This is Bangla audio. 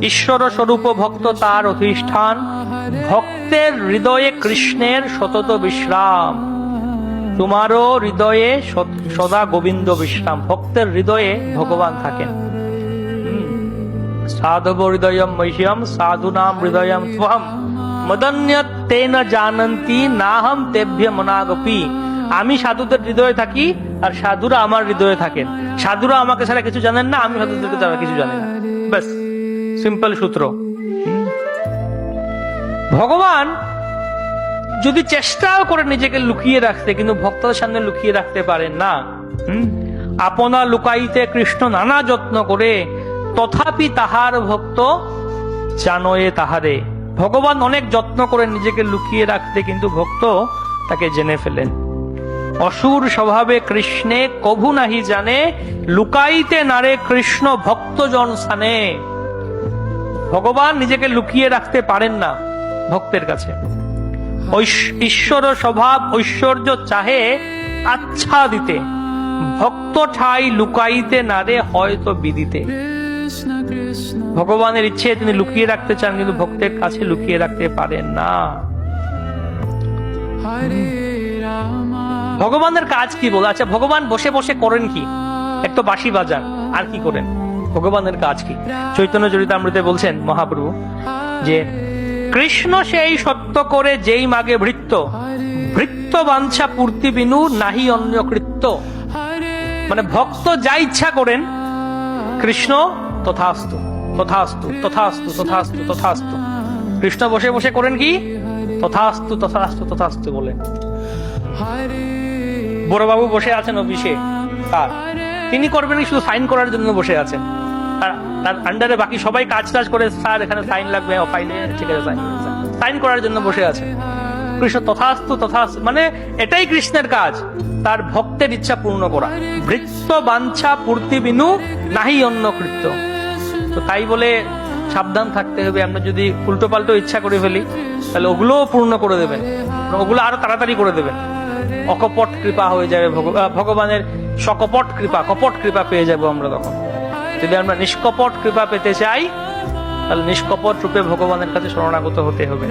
ঈশ্বর স্বরূপ ভক্ত তার অধিষ্ঠান, ভক্তের হৃদয়ে কৃষ্ণের সতত বিশ্রাম। তোমারও হৃদয়ে সদা গোবিন্দ বিশ্রাম। ভক্তের হৃদয়ে ভগবান থাকেন। সাধব হৃদয়ম মহ্যম সাধুনাম হৃদয়ম ত্বহম মদন্যত তেন জানন্তি নাহম তেভ্য মনাগপি। আমি সাধুদের হৃদয়ে থাকি আর সাধুরা আমার হৃদয়ে থাকেন। সাধুরা আমাকে ছাড়া কিছু জানেন না, আমি সাধুদেরকে ছাড়া কিছু জানি না। ব্যাস, সিম্পল সূত্র। ভগবান যদি চেষ্টাও করে নিজেকে লুকিয়ে রাখতে, কিন্তু ভক্তদের সামনে লুকিয়ে রাখতে পারেন না। আপনা লুকাইতে কৃষ্ণ নানা যত্ন করে, তথাপি তাহার ভক্ত জানয়ে তাহারে। ভগবান অনেক যত্ন করে নিজেকে লুকিয়ে রাখতে, কিন্তু ভক্ত তাকে জেনে ফেলেন। অসুর স্বভাবে কৃষ্ণে কভু নাহি জানে, লুকাইতে নারে কৃষ্ণ ভক্তজন স্থানে। ভগবান নিজেকে লুকিয়ে রাখতে পারেন না ভক্তের কাছে। ঈশ্বর স্বভাব ঐশ্বর্য চাহে আচ্ছা দিতে, ভক্ত ঠাই লুকাইতে নারে হয়তো বিদিতে। ভগবানের ইচ্ছে তিনি লুকিয়ে রাখতে চান, কিন্তু ভক্তের কাছে লুকিয়ে রাখতে পারেন না। ভগবানের কাজ কি বলে? আচ্ছা, ভগবান বসে বসে করেন কি? এক তো বাঁশি বাজান, আর কি করেন? ভগবানের কাজ কি? চৈতন্য চরিতামৃতে বলছেন মহাপ্রভু যে কৃষ্ণ সেই সত্য করে যেই মাগে ভৃত্য, ভৃত্য বাঞ্ছা পূর্তি বিনু নাহি অন্য কৃত্য। মানে ভক্ত যা ইচ্ছা করেন, কৃষ্ণ তথাস্তু তথাস্তু তথাস্তু তথাস্তু তথাস্তু। কৃষ্ণ বসে বসে করেন কি? তথাস্তু তথাস্তু তথাস্তু বলেন। বড়বাবু বসে আছেন অফিসে, তিনি করবেন কি? শুধু সাইন করার জন্য বসে আছেন। তার আন্ডারে বাকি সবাই কাজ টাজ করে, স্যার এখানে সাইন লাগবে, ফাইলে ঠিক আছে সাইন করার জন্য বসে আছে। কৃষ্ণ তথাস্তু তথাস্তু, মানে এটাই কৃষ্ণের কাজ, তার ভক্তের ইচ্ছা পূর্ণ করা। ভৃত্য বাঞ্ছা পূর্তি বিনু নাহি অন্য কৃত্য। তো তাই বলে সাবধান থাকতে হবে। আমরা যদি উল্টো পাল্টো ইচ্ছা করে ফেলি, তাহলে ওগুলোও পূর্ণ করে দেবেন, ওগুলো আরো তাড়াতাড়ি করে দেবেন। অকপট কৃপা হয়ে যাবে, ভগবানের সকপট কৃপা, কপট কৃপা পেয়ে যাবো আমরা তখন। যদি আমরা নিষ্কপট কৃপা পেতে চাই, তাহলে নিষ্কপট রূপে ভগবানের কাছে শরণাগত হতে হবে।